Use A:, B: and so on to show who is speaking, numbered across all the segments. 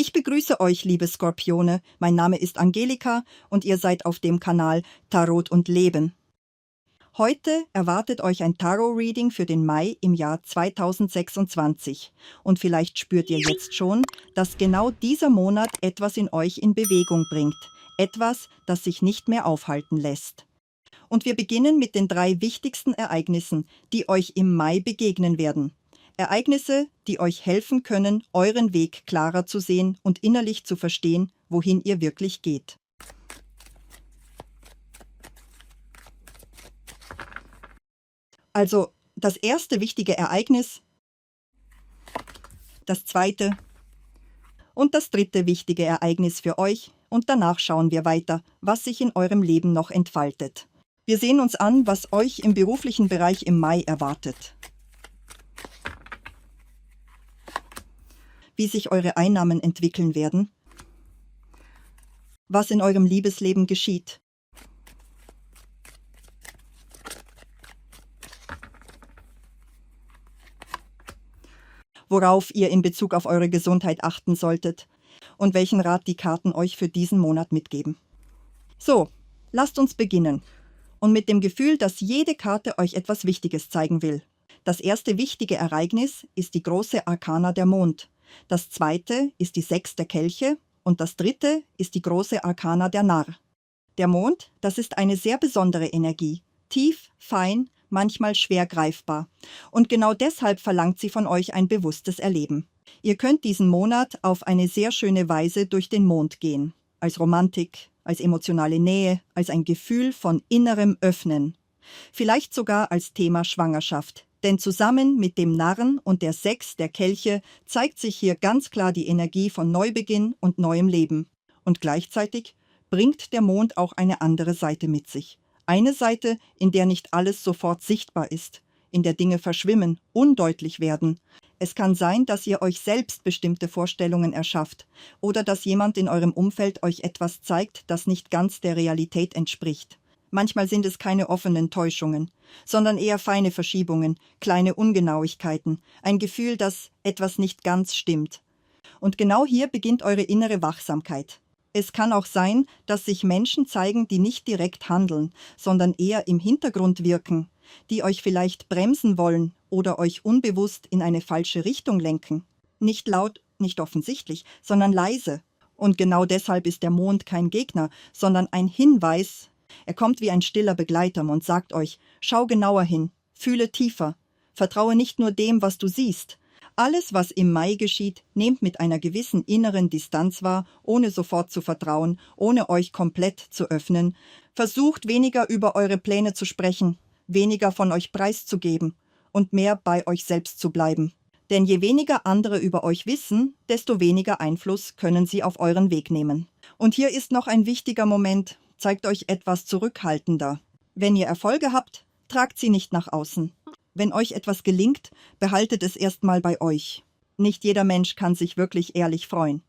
A: Ich begrüße euch, liebe Skorpione. Mein Name ist Angelika und ihr seid auf dem Kanal Tarot und Leben. Heute erwartet euch ein Tarot-Reading für den Mai im Jahr 2026. Und vielleicht spürt ihr jetzt schon, dass genau dieser Monat etwas in euch in Bewegung bringt. Etwas, das sich nicht mehr aufhalten lässt. Und wir beginnen mit den 3 wichtigsten Ereignissen, die euch im Mai begegnen werden. Ereignisse, die euch helfen können, euren Weg klarer zu sehen und innerlich zu verstehen, wohin ihr wirklich geht. Also das erste wichtige Ereignis, das zweite und das dritte wichtige Ereignis für euch und danach schauen wir weiter, was sich in eurem Leben noch entfaltet. Wir sehen uns an, was euch im beruflichen Bereich im Mai erwartet. Wie sich eure Einnahmen entwickeln werden, was in eurem Liebesleben geschieht. Worauf ihr in Bezug auf eure Gesundheit achten solltet und welchen Rat die Karten euch für diesen Monat mitgeben. So, lasst uns beginnen. Und mit dem Gefühl, dass jede Karte euch etwas Wichtiges zeigen will. Das erste wichtige Ereignis ist die große Arkana der Mond. Das zweite ist die 6 der Kelche und das dritte ist die große Arkana der Narr. Der Mond, das ist eine sehr besondere Energie, tief, fein, manchmal schwer greifbar. Und genau deshalb verlangt sie von euch ein bewusstes Erleben. Ihr könnt diesen Monat auf eine sehr schöne Weise durch den Mond gehen. Als Romantik, als emotionale Nähe, als ein Gefühl von innerem Öffnen. Vielleicht sogar als Thema Schwangerschaft. Denn zusammen mit dem Narren und der 6 der Kelche zeigt sich hier ganz klar die Energie von Neubeginn und neuem Leben. Und gleichzeitig bringt der Mond auch eine andere Seite mit sich. Eine Seite, in der nicht alles sofort sichtbar ist, in der Dinge verschwimmen, undeutlich werden. Es kann sein, dass ihr euch selbst bestimmte Vorstellungen erschafft oder dass jemand in eurem Umfeld euch etwas zeigt, das nicht ganz der Realität entspricht. Manchmal sind es keine offenen Täuschungen, sondern eher feine Verschiebungen, kleine Ungenauigkeiten, ein Gefühl, dass etwas nicht ganz stimmt. Und genau hier beginnt eure innere Wachsamkeit. Es kann auch sein, dass sich Menschen zeigen, die nicht direkt handeln, sondern eher im Hintergrund wirken, die euch vielleicht bremsen wollen oder euch unbewusst in eine falsche Richtung lenken. Nicht laut, nicht offensichtlich, sondern leise. Und genau deshalb ist der Mond kein Gegner, sondern ein Hinweis. Er kommt wie ein stiller Begleiter und sagt euch, schau genauer hin, fühle tiefer, vertraue nicht nur dem, was du siehst. Alles, was im Mai geschieht, nehmt mit einer gewissen inneren Distanz wahr, ohne sofort zu vertrauen, ohne euch komplett zu öffnen. Versucht weniger über eure Pläne zu sprechen, weniger von euch preiszugeben und mehr bei euch selbst zu bleiben. Denn je weniger andere über euch wissen, desto weniger Einfluss können sie auf euren Weg nehmen. Und hier ist noch ein wichtiger Moment. Zeigt euch etwas zurückhaltender. Wenn ihr Erfolge habt, tragt sie nicht nach außen. Wenn euch etwas gelingt, behaltet es erstmal bei euch. Nicht jeder Mensch kann sich wirklich ehrlich freuen.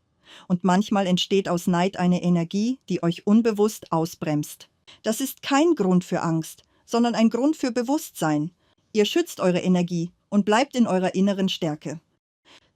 A: Und manchmal entsteht aus Neid eine Energie, die euch unbewusst ausbremst. Das ist kein Grund für Angst, sondern ein Grund für Bewusstsein. Ihr schützt eure Energie und bleibt in eurer inneren Stärke.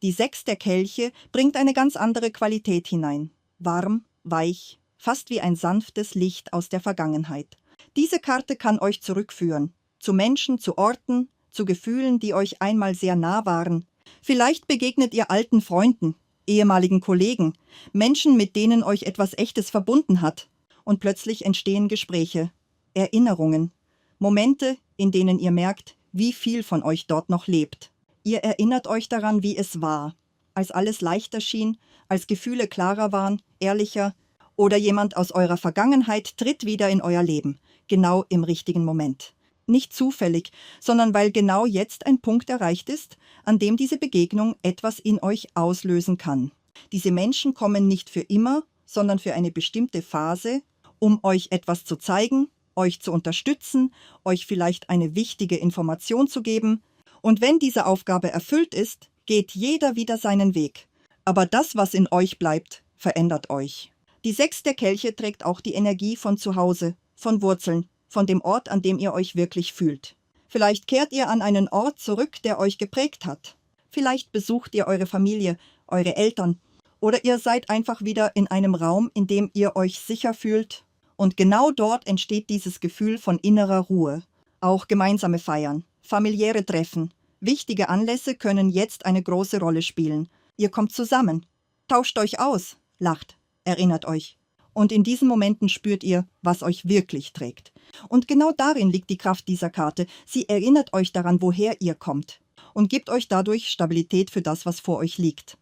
A: Die 6 der Kelche bringt eine ganz andere Qualität hinein. Warm, weich, fast wie ein sanftes Licht aus der Vergangenheit. Diese Karte kann euch zurückführen. Zu Menschen, zu Orten, zu Gefühlen, die euch einmal sehr nah waren. Vielleicht begegnet ihr alten Freunden, ehemaligen Kollegen, Menschen, mit denen euch etwas Echtes verbunden hat. Und plötzlich entstehen Gespräche, Erinnerungen, Momente, in denen ihr merkt, wie viel von euch dort noch lebt. Ihr erinnert euch daran, wie es war, als alles leichter schien, als Gefühle klarer waren, ehrlicher, oder jemand aus eurer Vergangenheit tritt wieder in euer Leben, genau im richtigen Moment. Nicht zufällig, sondern weil genau jetzt ein Punkt erreicht ist, an dem diese Begegnung etwas in euch auslösen kann. Diese Menschen kommen nicht für immer, sondern für eine bestimmte Phase, um euch etwas zu zeigen, euch zu unterstützen, euch vielleicht eine wichtige Information zu geben. Und wenn diese Aufgabe erfüllt ist, geht jeder wieder seinen Weg. Aber das, was in euch bleibt, verändert euch. Die 6 der Kelche trägt auch die Energie von zu Hause, von Wurzeln, von dem Ort, an dem ihr euch wirklich fühlt. Vielleicht kehrt ihr an einen Ort zurück, der euch geprägt hat. Vielleicht besucht ihr eure Familie, eure Eltern Oder ihr seid einfach wieder in einem Raum, in dem ihr euch sicher fühlt. Und genau dort entsteht dieses Gefühl von innerer Ruhe. Auch gemeinsame Feiern, familiäre Treffen, wichtige Anlässe können jetzt eine große Rolle spielen. Ihr kommt zusammen, tauscht euch aus, lacht, erinnert euch. Und in diesen Momenten spürt ihr, was euch wirklich trägt. Und genau darin liegt die Kraft dieser Karte. Sie erinnert euch daran, woher ihr kommt und gibt euch dadurch Stabilität für das, was vor euch liegt.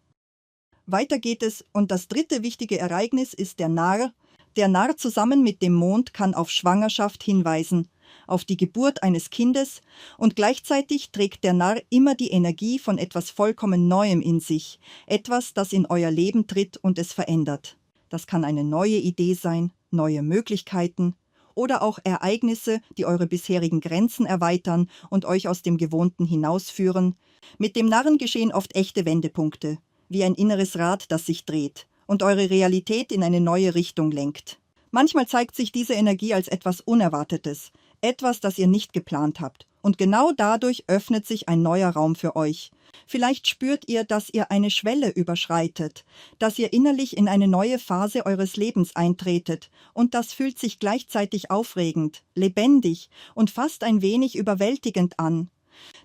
A: Weiter geht es, und das dritte wichtige Ereignis ist der Narr. Der Narr zusammen mit dem Mond kann auf Schwangerschaft hinweisen, auf die Geburt eines Kindes, und gleichzeitig trägt der Narr immer die Energie von etwas vollkommen Neuem in sich, etwas, das in euer Leben tritt und es verändert. Das kann eine neue Idee sein, neue Möglichkeiten oder auch Ereignisse, die eure bisherigen Grenzen erweitern und euch aus dem Gewohnten hinausführen. Mit dem Narren geschehen oft echte Wendepunkte, wie ein inneres Rad, das sich dreht und eure Realität in eine neue Richtung lenkt. Manchmal zeigt sich diese Energie als etwas Unerwartetes, etwas, das ihr nicht geplant habt. Und genau dadurch öffnet sich ein neuer Raum für euch. Vielleicht spürt ihr, dass ihr eine Schwelle überschreitet, dass ihr innerlich in eine neue Phase eures Lebens eintretet. Und das fühlt sich gleichzeitig aufregend, lebendig und fast ein wenig überwältigend an.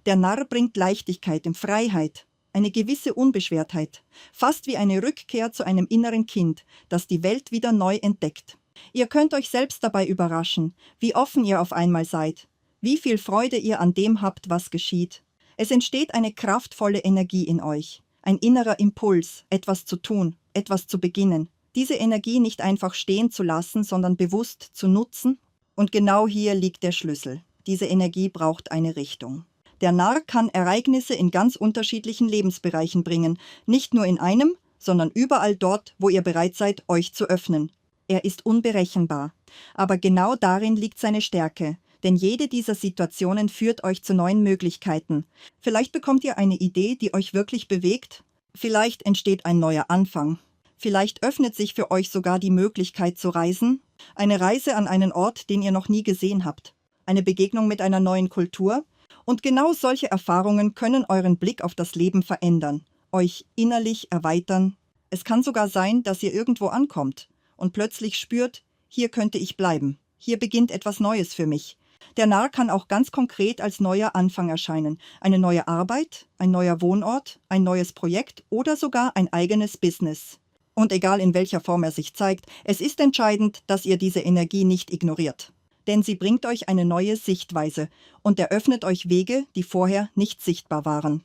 A: Der Narr bringt Leichtigkeit und Freiheit, eine gewisse Unbeschwertheit, fast wie eine Rückkehr zu einem inneren Kind, das die Welt wieder neu entdeckt. Ihr könnt euch selbst dabei überraschen, wie offen ihr auf einmal seid, wie viel Freude ihr an dem habt, was geschieht. Es entsteht eine kraftvolle Energie in euch, ein innerer Impuls, etwas zu tun, etwas zu beginnen. Diese Energie nicht einfach stehen zu lassen, sondern bewusst zu nutzen. Und genau hier liegt der Schlüssel. Diese Energie braucht eine Richtung. Der Narr kann Ereignisse in ganz unterschiedlichen Lebensbereichen bringen, nicht nur in einem, sondern überall dort, wo ihr bereit seid, euch zu öffnen. Er ist unberechenbar, aber genau darin liegt seine Stärke, denn jede dieser Situationen führt euch zu neuen Möglichkeiten. Vielleicht bekommt ihr eine Idee, die euch wirklich bewegt, vielleicht entsteht ein neuer Anfang, vielleicht öffnet sich für euch sogar die Möglichkeit zu reisen, eine Reise an einen Ort, den ihr noch nie gesehen habt, eine Begegnung mit einer neuen Kultur. Und genau solche Erfahrungen können euren Blick auf das Leben verändern, euch innerlich erweitern. Es kann sogar sein, dass ihr irgendwo ankommt und plötzlich spürt, hier könnte ich bleiben, hier beginnt etwas Neues für mich. Der Narr kann auch ganz konkret als neuer Anfang erscheinen, eine neue Arbeit, ein neuer Wohnort, ein neues Projekt oder sogar ein eigenes Business. Und egal in welcher Form er sich zeigt, es ist entscheidend, dass ihr diese Energie nicht ignoriert. Denn sie bringt euch eine neue Sichtweise und eröffnet euch Wege, die vorher nicht sichtbar waren.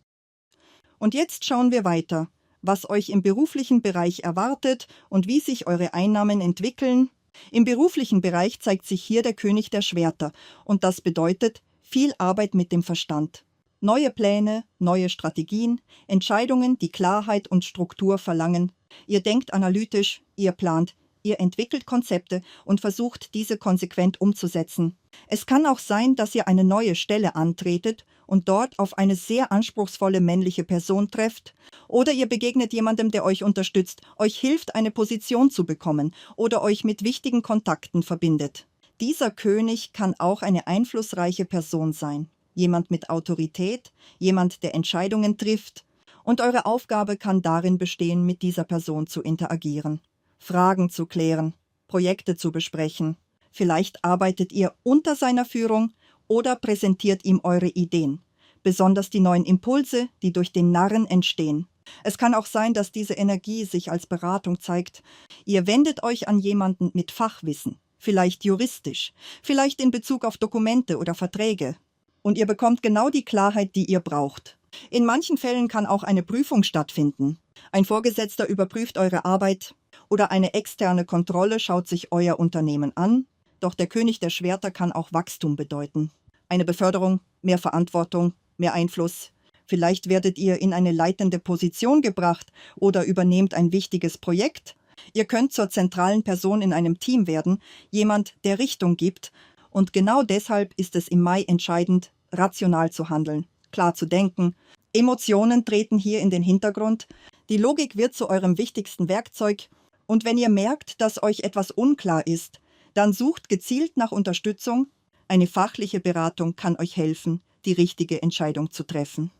A: Und jetzt schauen wir weiter, was euch im beruflichen Bereich erwartet und wie sich eure Einnahmen entwickeln. Im beruflichen Bereich zeigt sich hier der König der Schwerter und das bedeutet viel Arbeit mit dem Verstand. Neue Pläne, neue Strategien, Entscheidungen, die Klarheit und Struktur verlangen. Ihr denkt analytisch, ihr plant, ihr entwickelt Konzepte und versucht, diese konsequent umzusetzen. Es kann auch sein, dass ihr eine neue Stelle antretet und dort auf eine sehr anspruchsvolle männliche Person trefft, oder ihr begegnet jemandem, der euch unterstützt, euch hilft, eine Position zu bekommen oder euch mit wichtigen Kontakten verbindet. Dieser König kann auch eine einflussreiche Person sein, jemand mit Autorität, jemand, der Entscheidungen trifft, und eure Aufgabe kann darin bestehen, mit dieser Person zu interagieren. Fragen zu klären, Projekte zu besprechen. Vielleicht arbeitet ihr unter seiner Führung oder präsentiert ihm eure Ideen, besonders die neuen Impulse, die durch den Narren entstehen. Es kann auch sein, dass diese Energie sich als Beratung zeigt. Ihr wendet euch an jemanden mit Fachwissen, vielleicht juristisch, vielleicht in Bezug auf Dokumente oder Verträge. Und ihr bekommt genau die Klarheit, die ihr braucht. In manchen Fällen kann auch eine Prüfung stattfinden. Ein Vorgesetzter überprüft eure Arbeit oder eine externe Kontrolle schaut sich euer Unternehmen an. Doch der König der Schwerter kann auch Wachstum bedeuten. Eine Beförderung, mehr Verantwortung, mehr Einfluss. Vielleicht werdet ihr in eine leitende Position gebracht oder übernehmt ein wichtiges Projekt. Ihr könnt zur zentralen Person in einem Team werden, jemand, der Richtung gibt. Und genau deshalb ist es im Mai entscheidend, rational zu handeln, klar zu denken. Emotionen treten hier in den Hintergrund. Die Logik wird zu eurem wichtigsten Werkzeug. Und wenn ihr merkt, dass euch etwas unklar ist, dann sucht gezielt nach Unterstützung. Eine fachliche Beratung kann euch helfen, die richtige Entscheidung zu treffen.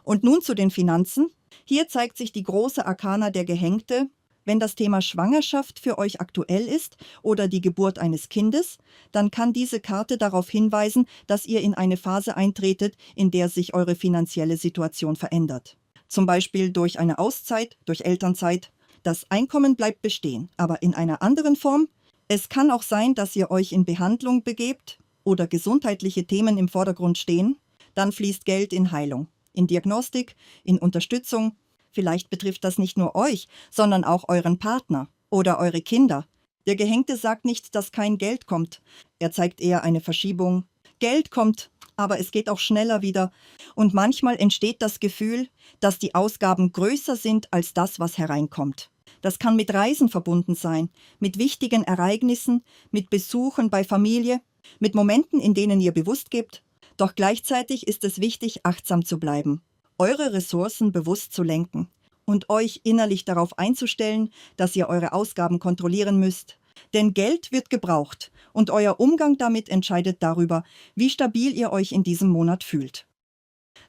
A: Und nun zu den Finanzen. Hier zeigt sich die große Arkana der Gehängte. Wenn das Thema Schwangerschaft für euch aktuell ist oder die Geburt eines Kindes, dann kann diese Karte darauf hinweisen, dass ihr in eine Phase eintretet, in der sich eure finanzielle Situation verändert. Zum Beispiel durch eine Auszeit, durch Elternzeit. Das Einkommen bleibt bestehen, aber in einer anderen Form. Es kann auch sein, dass ihr euch in Behandlung begebt oder gesundheitliche Themen im Vordergrund stehen. Dann fließt Geld in Heilung, in Diagnostik, in Unterstützung. Vielleicht betrifft das nicht nur euch, sondern auch euren Partner oder eure Kinder. Der Gehängte sagt nicht, dass kein Geld kommt. Er zeigt eher eine Verschiebung. Geld kommt, aber es geht auch schneller wieder. Und manchmal entsteht das Gefühl, dass die Ausgaben größer sind als das, was hereinkommt. Das kann mit Reisen verbunden sein, mit wichtigen Ereignissen, mit Besuchen bei Familie, mit Momenten, in denen ihr bewusst gebt. Doch gleichzeitig ist es wichtig, achtsam zu bleiben, eure Ressourcen bewusst zu lenken und euch innerlich darauf einzustellen, dass ihr eure Ausgaben kontrollieren müsst. Denn Geld wird gebraucht und euer Umgang damit entscheidet darüber, wie stabil ihr euch in diesem Monat fühlt.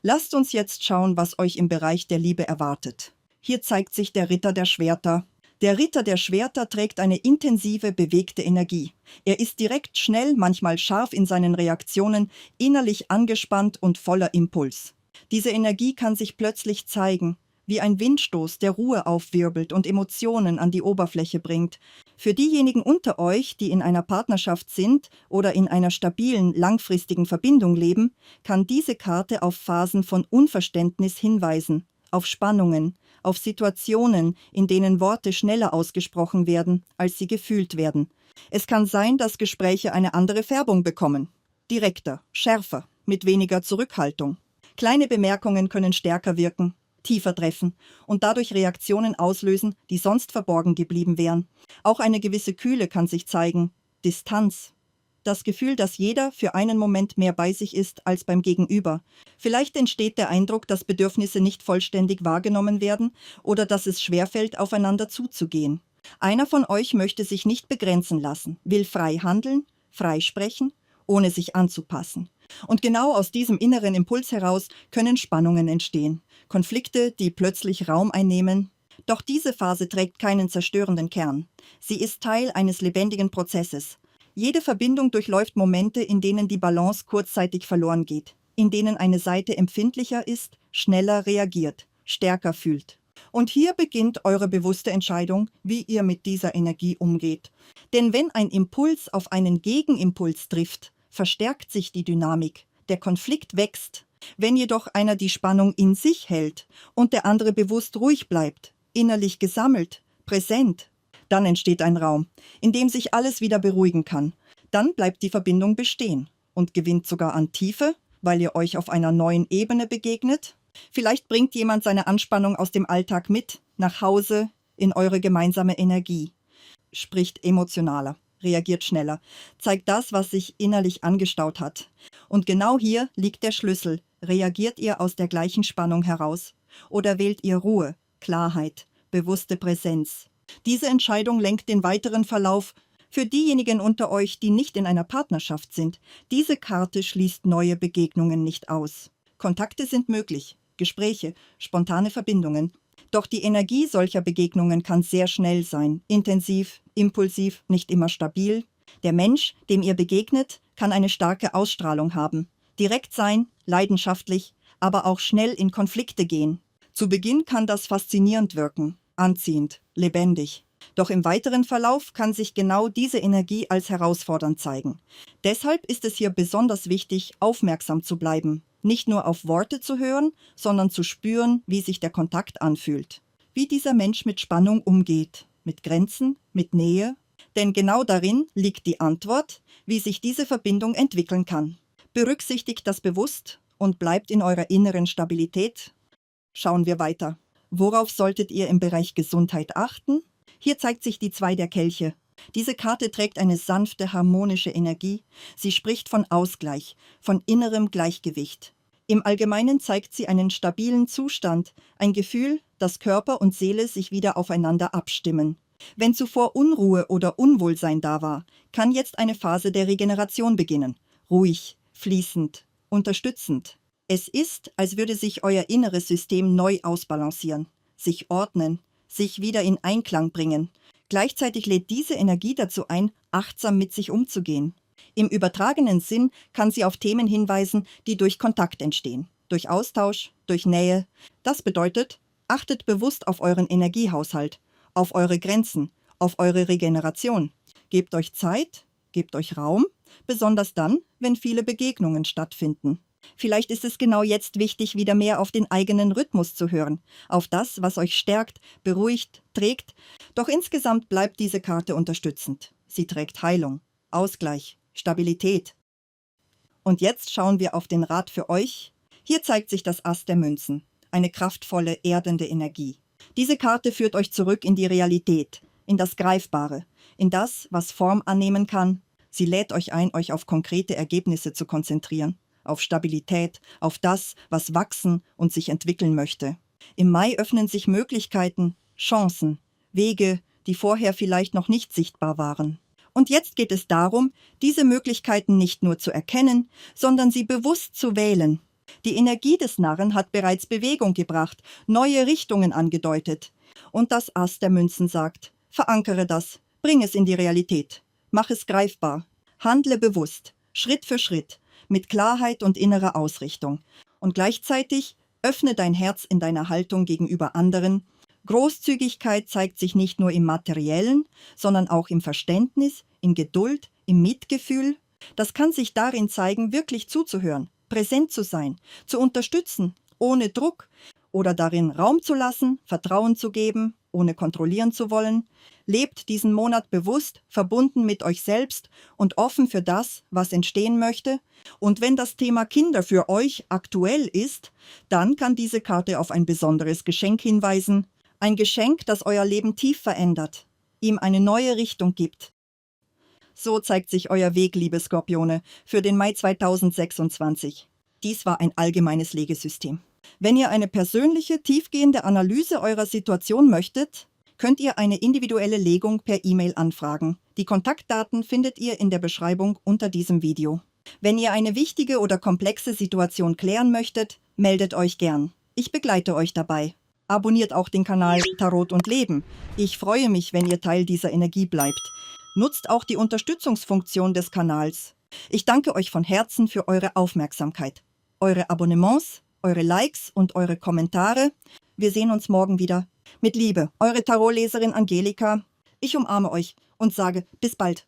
A: Lasst uns jetzt schauen, was euch im Bereich der Liebe erwartet. Hier zeigt sich der Ritter der Schwerter. Der Ritter der Schwerter trägt eine intensive, bewegte Energie. Er ist direkt, schnell, manchmal scharf in seinen Reaktionen, innerlich angespannt und voller Impuls. Diese Energie kann sich plötzlich zeigen, wie ein Windstoß, der Ruhe aufwirbelt und Emotionen an die Oberfläche bringt. Für diejenigen unter euch, die in einer Partnerschaft sind oder in einer stabilen, langfristigen Verbindung leben, kann diese Karte auf Phasen von Unverständnis hinweisen, auf Spannungen, auf Situationen, in denen Worte schneller ausgesprochen werden, als sie gefühlt werden. Es kann sein, dass Gespräche eine andere Färbung bekommen. Direkter, schärfer, mit weniger Zurückhaltung. Kleine Bemerkungen können stärker wirken, tiefer treffen und dadurch Reaktionen auslösen, die sonst verborgen geblieben wären. Auch eine gewisse Kühle kann sich zeigen, Distanz. Das Gefühl, dass jeder für einen Moment mehr bei sich ist als beim Gegenüber. Vielleicht entsteht der Eindruck, dass Bedürfnisse nicht vollständig wahrgenommen werden oder dass es schwerfällt, aufeinander zuzugehen. Einer von euch möchte sich nicht begrenzen lassen, will frei handeln, frei sprechen, ohne sich anzupassen. Und genau aus diesem inneren Impuls heraus können Spannungen entstehen, Konflikte, die plötzlich Raum einnehmen. Doch diese Phase trägt keinen zerstörenden Kern. Sie ist Teil eines lebendigen Prozesses. Jede Verbindung durchläuft Momente, in denen die Balance kurzzeitig verloren geht, in denen eine Seite empfindlicher ist, schneller reagiert, stärker fühlt. Und hier beginnt eure bewusste Entscheidung, wie ihr mit dieser Energie umgeht. Denn wenn ein Impuls auf einen Gegenimpuls trifft, verstärkt sich die Dynamik, der Konflikt wächst. Wenn jedoch einer die Spannung in sich hält und der andere bewusst ruhig bleibt, innerlich gesammelt, präsent, dann entsteht ein Raum, in dem sich alles wieder beruhigen kann. Dann bleibt die Verbindung bestehen und gewinnt sogar an Tiefe, weil ihr euch auf einer neuen Ebene begegnet. Vielleicht bringt jemand seine Anspannung aus dem Alltag mit, nach Hause, in eure gemeinsame Energie. Spricht emotionaler, reagiert schneller, zeigt das, was sich innerlich angestaut hat. Und genau hier liegt der Schlüssel. Reagiert ihr aus der gleichen Spannung heraus? Oder wählt ihr Ruhe, Klarheit, bewusste Präsenz? Diese Entscheidung lenkt den weiteren Verlauf. Für diejenigen unter euch, die nicht in einer Partnerschaft sind, diese Karte schließt neue Begegnungen nicht aus. Kontakte sind möglich, Gespräche, spontane Verbindungen. Doch die Energie solcher Begegnungen kann sehr schnell sein, intensiv, impulsiv, nicht immer stabil. Der Mensch, dem ihr begegnet, kann eine starke Ausstrahlung haben. Direkt sein, leidenschaftlich, aber auch schnell in Konflikte gehen. Zu Beginn kann das faszinierend wirken, anziehend, lebendig. Doch im weiteren Verlauf kann sich genau diese Energie als herausfordernd zeigen. Deshalb ist es hier besonders wichtig, aufmerksam zu bleiben. Nicht nur auf Worte zu hören, sondern zu spüren, wie sich der Kontakt anfühlt. Wie dieser Mensch mit Spannung umgeht, mit Grenzen, mit Nähe. Denn genau darin liegt die Antwort, wie sich diese Verbindung entwickeln kann. Berücksichtigt das bewusst und bleibt in eurer inneren Stabilität. Schauen wir weiter. Worauf solltet ihr im Bereich Gesundheit achten? Hier zeigt sich die 2 der Kelche. Diese Karte trägt eine sanfte, harmonische Energie. Sie spricht von Ausgleich, von innerem Gleichgewicht. Im Allgemeinen zeigt sie einen stabilen Zustand, ein Gefühl, dass Körper und Seele sich wieder aufeinander abstimmen. Wenn zuvor Unruhe oder Unwohlsein da war, kann jetzt eine Phase der Regeneration beginnen. Ruhig, fließend, unterstützend. Es ist, als würde sich euer inneres System neu ausbalancieren, sich ordnen, sich wieder in Einklang bringen. Gleichzeitig lädt diese Energie dazu ein, achtsam mit sich umzugehen. Im übertragenen Sinn kann sie auf Themen hinweisen, die durch Kontakt entstehen, durch Austausch, durch Nähe. Das bedeutet, achtet bewusst auf euren Energiehaushalt, auf eure Grenzen, auf eure Regeneration. Gebt euch Zeit, gebt euch Raum, besonders dann, wenn viele Begegnungen stattfinden. Vielleicht ist es genau jetzt wichtig, wieder mehr auf den eigenen Rhythmus zu hören, auf das, was euch stärkt, beruhigt, trägt. Doch insgesamt bleibt diese Karte unterstützend. Sie trägt Heilung, Ausgleich, Stabilität. Und jetzt schauen wir auf den Rat für euch. Hier zeigt sich das Ass der Münzen, eine kraftvolle, erdende Energie. Diese Karte führt euch zurück in die Realität, in das Greifbare, in das, was Form annehmen kann. Sie lädt euch ein, euch auf konkrete Ergebnisse zu konzentrieren, auf Stabilität, auf das, was wachsen und sich entwickeln möchte. Im Mai öffnen sich Möglichkeiten, Chancen, Wege, die vorher vielleicht noch nicht sichtbar waren. Und jetzt geht es darum, diese Möglichkeiten nicht nur zu erkennen, sondern sie bewusst zu wählen. Die Energie des Narren hat bereits Bewegung gebracht, neue Richtungen angedeutet. Und das Ass der Münzen sagt: Verankere das, bring es in die Realität, mach es greifbar, handle bewusst, Schritt für Schritt, mit Klarheit und innerer Ausrichtung. Und gleichzeitig öffne dein Herz in deiner Haltung gegenüber anderen. Großzügigkeit zeigt sich nicht nur im Materiellen, sondern auch im Verständnis, in Geduld, im Mitgefühl. Das kann sich darin zeigen, wirklich zuzuhören, präsent zu sein, zu unterstützen, ohne Druck, oder darin Raum zu lassen, Vertrauen zu geben, ohne kontrollieren zu wollen. Lebt diesen Monat bewusst, verbunden mit euch selbst und offen für das, was entstehen möchte. Und wenn das Thema Kinder für euch aktuell ist, dann kann diese Karte auf ein besonderes Geschenk hinweisen. Ein Geschenk, das euer Leben tief verändert, ihm eine neue Richtung gibt. So zeigt sich euer Weg, liebe Skorpione, für den Mai 2026. Dies war ein allgemeines Legesystem. Wenn ihr eine persönliche, tiefgehende Analyse eurer Situation möchtet, könnt ihr eine individuelle Legung per E-Mail anfragen. Die Kontaktdaten findet ihr in der Beschreibung unter diesem Video. Wenn ihr eine wichtige oder komplexe Situation klären möchtet, meldet euch gern. Ich begleite euch dabei. Abonniert auch den Kanal Tarot und Leben. Ich freue mich, wenn ihr Teil dieser Energie bleibt. Nutzt auch die Unterstützungsfunktion des Kanals. Ich danke euch von Herzen für eure Aufmerksamkeit, eure Abonnements, eure Likes und eure Kommentare. Wir sehen uns morgen wieder. Mit Liebe, eure Tarotleserin Angelika. Ich umarme euch und sage bis bald.